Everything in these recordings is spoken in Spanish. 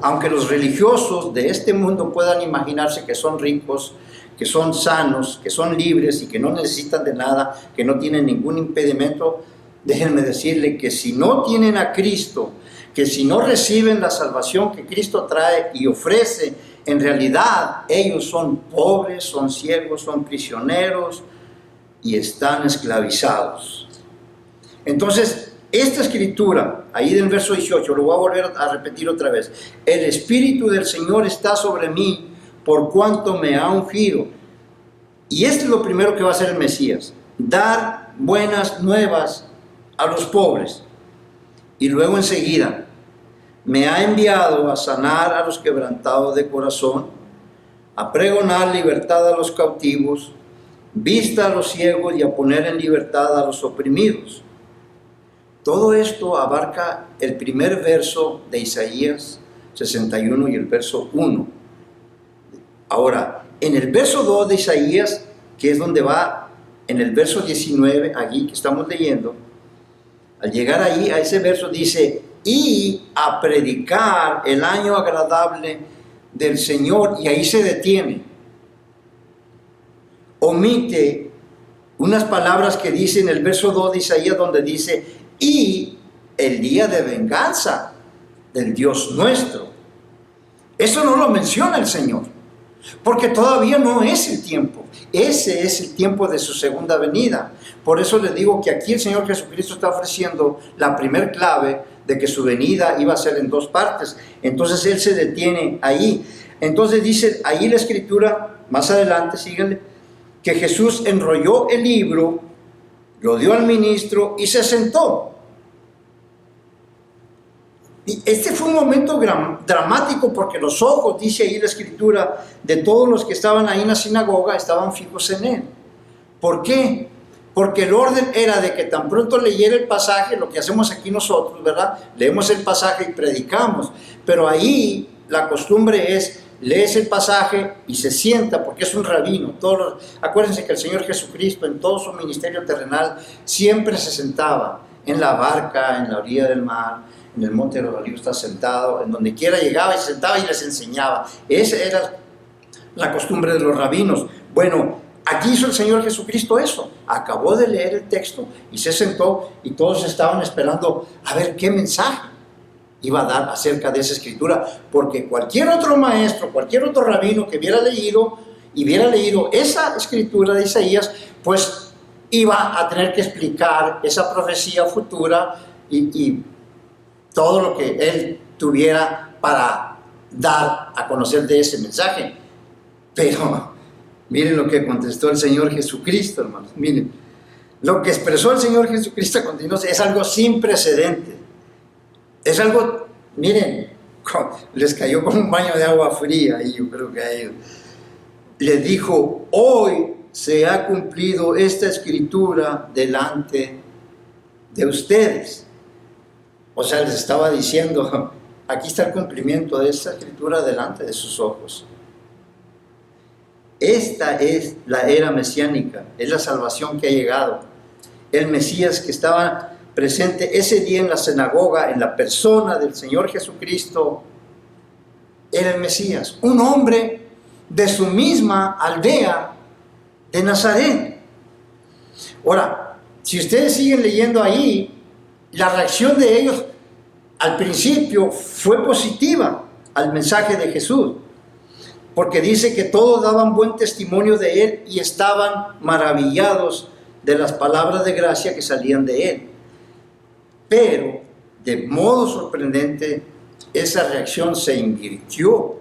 aunque los religiosos de este mundo puedan imaginarse que son ricos, que son sanos, que son libres y que no necesitan de nada, que no tienen ningún impedimento, déjenme decirle que si no tienen a Cristo, que si no reciben la salvación que Cristo trae y ofrece, en realidad ellos son pobres, son ciegos, son prisioneros y están esclavizados. Entonces, esta escritura, ahí del verso 18, lo voy a volver a repetir otra vez. El Espíritu del Señor está sobre mí, por cuanto me ha ungido. Y esto es lo primero que va a hacer el Mesías: dar buenas nuevas a los pobres. Y luego enseguida, me ha enviado a sanar a los quebrantados de corazón, a pregonar libertad a los cautivos, vista a los ciegos y a poner en libertad a los oprimidos. Todo esto abarca el primer verso de Isaías 61 y el verso 1. Ahora, en el verso 2 de Isaías, que es donde va en el verso 19, aquí que estamos leyendo, al llegar ahí a ese verso dice: y a predicar el año agradable del Señor, y ahí se detiene. Omite unas palabras que dice en el verso 2 de Isaías, donde dice: y el día de venganza del Dios nuestro. Eso no lo menciona el Señor, porque todavía no es el tiempo. Ese es el tiempo de su segunda venida. Por eso les digo que aquí el Señor Jesucristo está ofreciendo la primer clave de que su venida iba a ser en dos partes. Entonces Él se detiene ahí. Entonces dice ahí la Escritura, más adelante, síganle, que Jesús enrolló el libro, lo dio al ministro y se sentó. Y este fue un momento dramático, porque los ojos, dice ahí la Escritura, de todos los que estaban ahí en la sinagoga estaban fijos en Él. ¿Por qué? Porque el orden era de que tan pronto leyera el pasaje, lo que hacemos aquí nosotros, ¿verdad? Leemos el pasaje y predicamos, pero ahí la costumbre es: lees el pasaje y se sienta, porque es un rabino. Acuérdense que el Señor Jesucristo en todo su ministerio terrenal siempre se sentaba en la barca, en la orilla del mar, en el monte de los olivos, está sentado, en donde quiera llegaba y se sentaba y les enseñaba. Esa era la costumbre de los rabinos. Bueno, aquí hizo el Señor Jesucristo eso. Acabó de leer el texto y se sentó, y todos estaban esperando a ver qué mensaje iba a dar acerca de esa escritura, porque cualquier otro maestro, cualquier otro rabino que hubiera leído esa escritura de Isaías, pues iba a tener que explicar esa profecía futura y todo lo que él tuviera para dar a conocer de ese mensaje. Pero miren lo que contestó el Señor Jesucristo, hermanos. Miren, lo que expresó el Señor Jesucristo a continuación es algo sin precedente. Es algo, miren, les cayó como un baño de agua fría, y yo creo que a ellos. Les dijo: hoy se ha cumplido esta escritura delante de ustedes. O sea, les estaba diciendo: aquí está el cumplimiento de esta escritura delante de sus ojos. Esta es la era mesiánica, es la salvación que ha llegado. El Mesías que estaba presente ese día en la sinagoga, en la persona del Señor Jesucristo, era el Mesías, un hombre de su misma aldea de Nazaret. Ahora, si ustedes siguen leyendo ahí, la reacción de ellos al principio fue positiva al mensaje de Jesús, porque dice que todos daban buen testimonio de Él y estaban maravillados de las palabras de gracia que salían de Él. Pero, de modo sorprendente, esa reacción se invirtió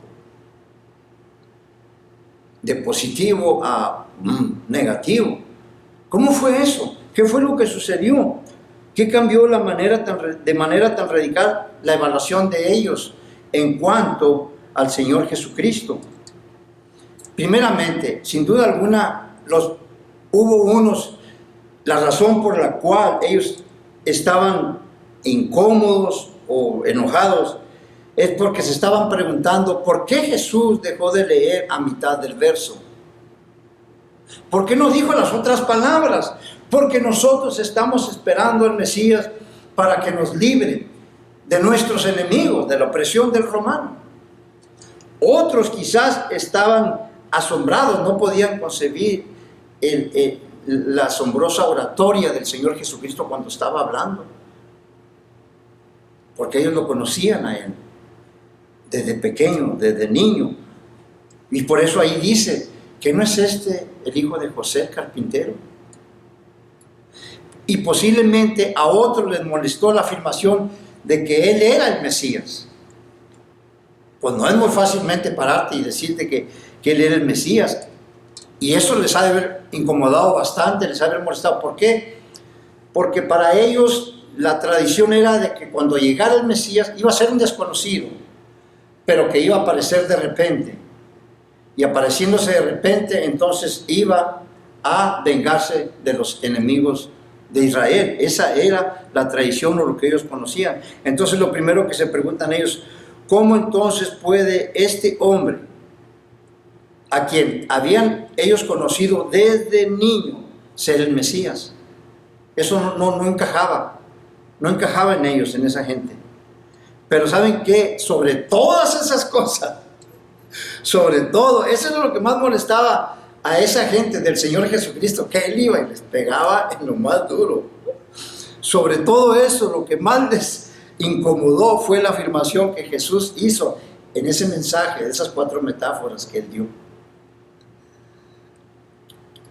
de positivo a negativo. ¿Cómo fue eso? ¿Qué fue lo que sucedió? ¿Qué cambió de manera tan radical la evaluación de ellos en cuanto al Señor Jesucristo? Primeramente, sin duda alguna, la razón por la cual ellos estaban incómodos o enojados es porque se estaban preguntando por qué Jesús dejó de leer a mitad del verso. ¿Por qué no dijo las otras palabras? Porque nosotros estamos esperando al Mesías para que nos libre de nuestros enemigos, de la opresión del romano. Otros quizás estaban asombrados, no podían concebir la asombrosa oratoria del Señor Jesucristo cuando estaba hablando, porque ellos lo conocían a Él desde pequeño, desde niño. Y por eso ahí dice que no es este el hijo de José, el carpintero. Y posiblemente a otros les molestó la afirmación de que Él era el Mesías. Pues no es muy fácilmente pararte y decirte que Él era el Mesías. Y eso les ha de haber incomodado bastante, les ha de haber molestado. ¿Por qué? Porque para ellos la tradición era de que cuando llegara el Mesías iba a ser un desconocido, pero que iba a aparecer de repente. Y apareciéndose de repente, entonces iba a vengarse de los enemigos de Israel. Esa era la tradición o lo que ellos conocían. Entonces lo primero que se preguntan ellos, ¿cómo entonces puede este hombre, a quien habían ellos conocido desde niño, ser el Mesías? Eso no encajaba, no encajaba en ellos, en esa gente. Pero ¿saben qué? Sobre todas esas cosas, sobre todo, eso es lo que más molestaba a esa gente del Señor Jesucristo, que Él iba y les pegaba en lo más duro. Sobre todo eso, lo que más les incomodó fue la afirmación que Jesús hizo en ese mensaje, de esas 4 metáforas que Él dio.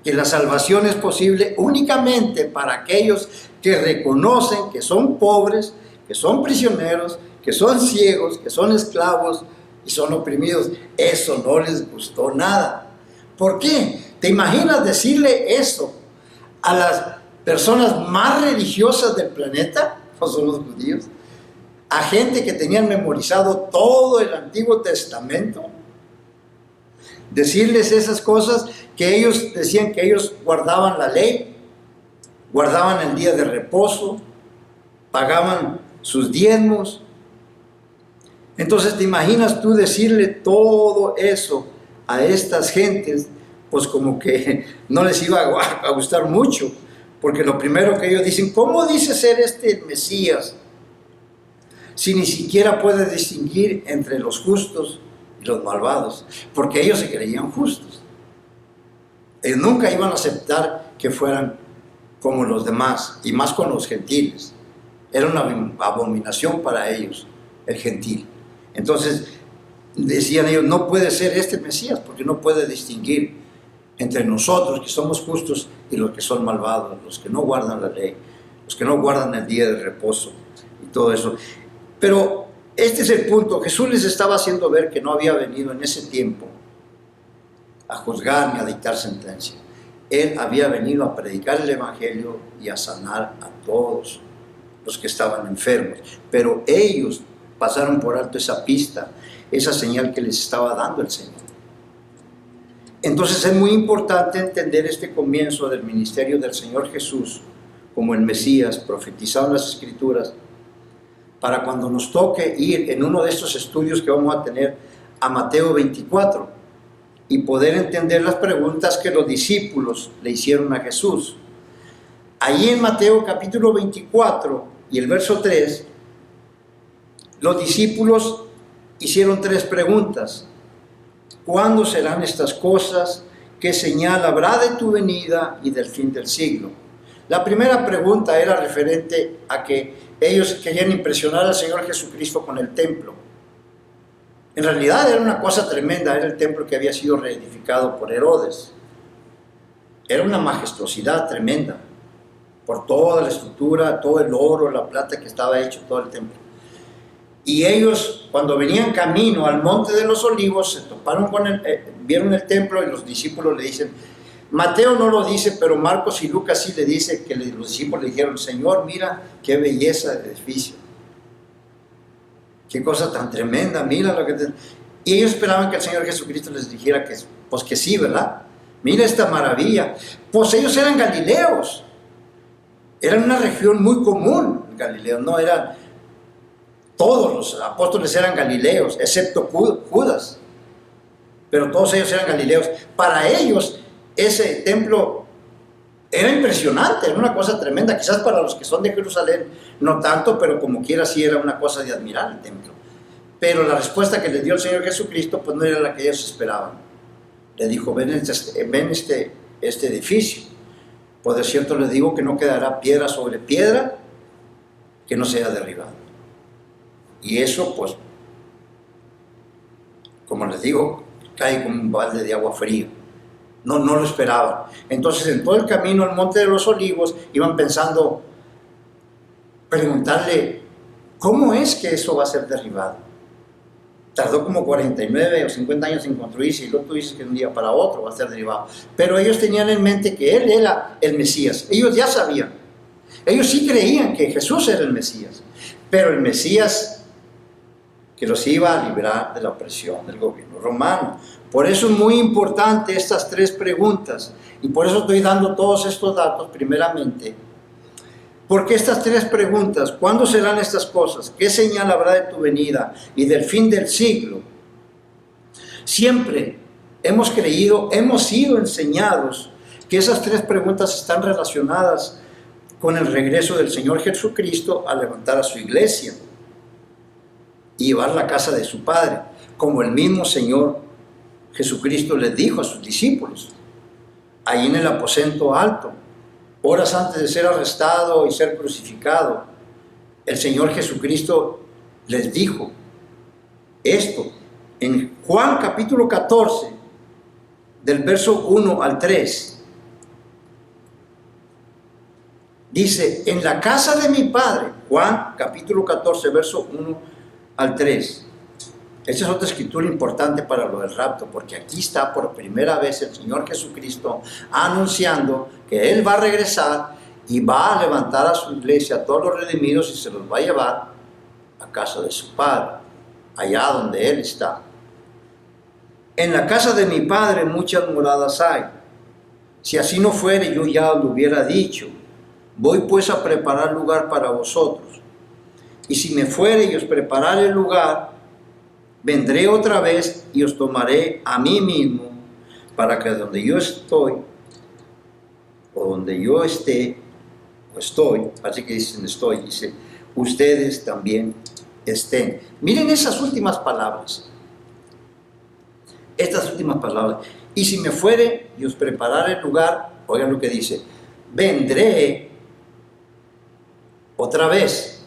Que la salvación es posible únicamente para aquellos que reconocen que son pobres, que son prisioneros, que son ciegos, que son esclavos y son oprimidos. Eso no les gustó nada. ¿Por qué? ¿Te imaginas decirle eso a las personas más religiosas del planeta? No son los judíos. A gente que tenían memorizado todo el Antiguo Testamento. Decirles esas cosas, que ellos decían que ellos guardaban la ley, guardaban el día de reposo, pagaban sus diezmos. Entonces, ¿te imaginas tú decirle todo eso a estas gentes? Pues como que no les iba a gustar mucho, porque lo primero que ellos dicen, ¿cómo dice ser este el Mesías si ni siquiera puede distinguir entre los justos y los malvados? Porque ellos se creían justos. Ellos nunca iban a aceptar que fueran como los demás, y más con los gentiles. Era una abominación para ellos, el gentil. Entonces decían ellos, no puede ser este Mesías, porque no puede distinguir entre nosotros que somos justos y los que son malvados, los que no guardan la ley, los que no guardan el día de reposo y todo eso. Pero este es el punto. Jesús les estaba haciendo ver que no había venido en ese tiempo a juzgar ni a dictar sentencia. Él había venido a predicar el Evangelio y a sanar a todos los que estaban enfermos. Pero ellos pasaron por alto esa pista, esa señal que les estaba dando el Señor. Entonces es muy importante entender este comienzo del ministerio del Señor Jesús como el Mesías profetizado en las Escrituras, para cuando nos toque ir en uno de estos estudios que vamos a tener a Mateo 24 y poder entender las preguntas que los discípulos le hicieron a Jesús. Allí en Mateo capítulo 24 y el verso 3, los discípulos hicieron 3 preguntas. ¿Cuándo serán estas cosas? ¿Qué señal habrá de tu venida y del fin del siglo? La primera pregunta era referente a que ellos querían impresionar al Señor Jesucristo con el templo. En realidad era una cosa tremenda, era el templo que había sido reedificado por Herodes. Era una majestuosidad tremenda, por toda la estructura, todo el oro, la plata que estaba hecho, todo el templo. Y ellos, cuando venían camino al Monte de los Olivos, se toparon con vieron el templo y los discípulos le dicen, Mateo no lo dice, pero Marcos y Lucas sí le dice que los discípulos le dijeron, Señor, mira qué belleza de edificio. Qué cosa tan tremenda, mira lo que... Y ellos esperaban que el Señor Jesucristo les dijera que, pues que sí, ¿verdad? Mira esta maravilla. Pues ellos eran galileos. Eran una región muy común, Galileo, no eran... Todos los apóstoles eran galileos, excepto Judas. Pero todos ellos eran galileos. Para ellos, ese templo era impresionante, era una cosa tremenda. Quizás para los que son de Jerusalén, no tanto, pero como quiera sí era una cosa de admirar el templo. Pero la respuesta que le dio el Señor Jesucristo pues no era la que ellos esperaban. Le dijo, ven este edificio. Pues de cierto les digo que no quedará piedra sobre piedra que no sea derribado. Y eso pues, como les digo, cae como un balde de agua fría. No lo esperaban. Entonces en todo el camino al Monte de los Olivos iban pensando, preguntarle, ¿cómo es que eso va a ser derribado? Tardó como 49 o 50 años en construirse y luego tú dices que de un día para otro va a ser derribado. Pero ellos tenían en mente que Él era el Mesías. Ellos ya sabían. Ellos sí creían que Jesús era el Mesías. Pero el Mesías que los iba a librar de la opresión del gobierno romano. Por eso es muy importante estas tres preguntas. Y por eso estoy dando todos estos datos primeramente. Porque estas tres preguntas, ¿cuándo serán estas cosas? ¿Qué señal habrá de tu venida y del fin del siglo? Siempre hemos creído, hemos sido enseñados que esas tres preguntas están relacionadas con el regreso del Señor Jesucristo a levantar a su iglesia y llevar la casa de su Padre, como el mismo Señor Jesucristo les dijo a sus discípulos, ahí en el aposento alto. Horas antes de ser arrestado y ser crucificado, el Señor Jesucristo les dijo esto en Juan capítulo 14, del verso 1 al 3. Dice, en la casa de mi Padre, Juan capítulo 14, verso 1 al 3. Esta es otra escritura importante para lo del rapto, porque aquí está por primera vez el Señor Jesucristo anunciando que Él va a regresar y va a levantar a su iglesia, a todos los redimidos, y se los va a llevar a casa de su Padre, allá donde Él está. En la casa de mi Padre muchas moradas hay. Si así no fuere, yo ya lo hubiera dicho. Voy pues a preparar lugar para vosotros. Y si me fuere y os preparare el lugar, vendré otra vez y os tomaré a mí mismo, para que donde yo estoy, o donde yo esté, o estoy, así que dicen estoy, dice, ustedes también estén. Miren esas últimas palabras. Estas últimas palabras. Y si me fuere y os preparare el lugar, oigan lo que dice, vendré otra vez.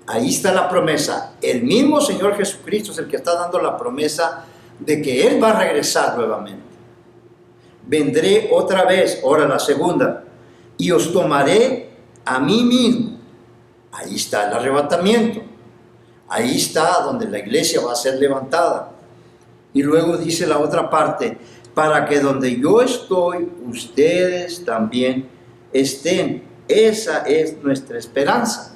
Ahí está la promesa. El mismo Señor Jesucristo es el que está dando la promesa de que Él va a regresar nuevamente. Vendré otra vez, ahora la segunda, y os tomaré a mí mismo. Ahí está el arrebatamiento. Ahí está donde la iglesia va a ser levantada. Y luego dice la otra parte, para que donde yo estoy, ustedes también estén. Esa es nuestra esperanza,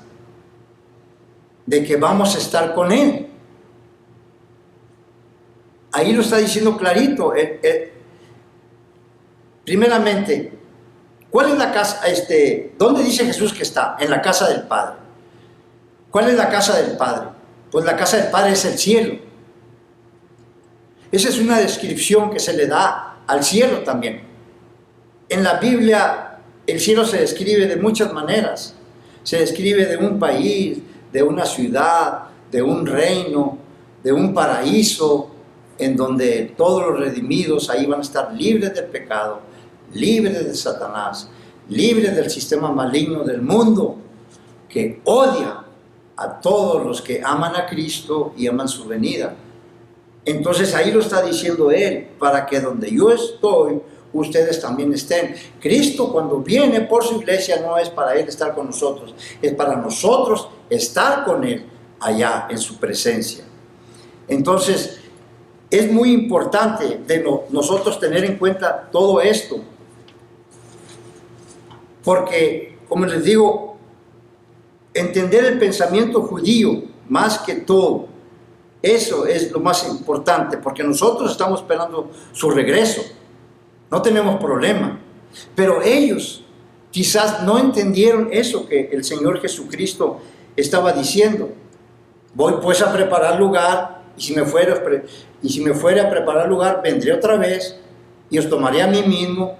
de que vamos a estar con Él. Ahí lo está diciendo clarito. Primeramente, ¿cuál es la casa? ¿Dónde dice Jesús que está? En la casa del Padre. ¿Cuál es la casa del Padre? Pues la casa del Padre es el cielo. Esa es una descripción que se le da al cielo también. En la Biblia, el cielo se describe de muchas maneras. Se describe de un país, de una ciudad, de un reino, de un paraíso, en donde todos los redimidos ahí van a estar libres del pecado, libres de Satanás, libres del sistema maligno del mundo, que odia a todos los que aman a Cristo y aman su venida. Entonces ahí lo está diciendo Él, para que donde yo estoy, ustedes también estén. Cristo cuando viene por su iglesia no es para Él estar con nosotros, es para nosotros estar con Él allá en su presencia. Entonces es muy importante de nosotros tener en cuenta todo esto, porque como les digo, entender el pensamiento judío más que todo, eso es lo más importante, porque nosotros estamos esperando su regreso. No tenemos problema, pero ellos quizás no entendieron eso que el Señor Jesucristo estaba diciendo. Voy pues a preparar lugar, y si me fuere a preparar lugar, vendré otra vez y os tomaré a mí mismo,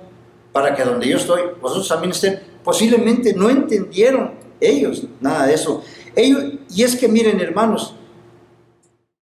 para que donde yo estoy, vosotros también estén. Posiblemente no entendieron ellos nada de eso. Y es que miren, hermanos,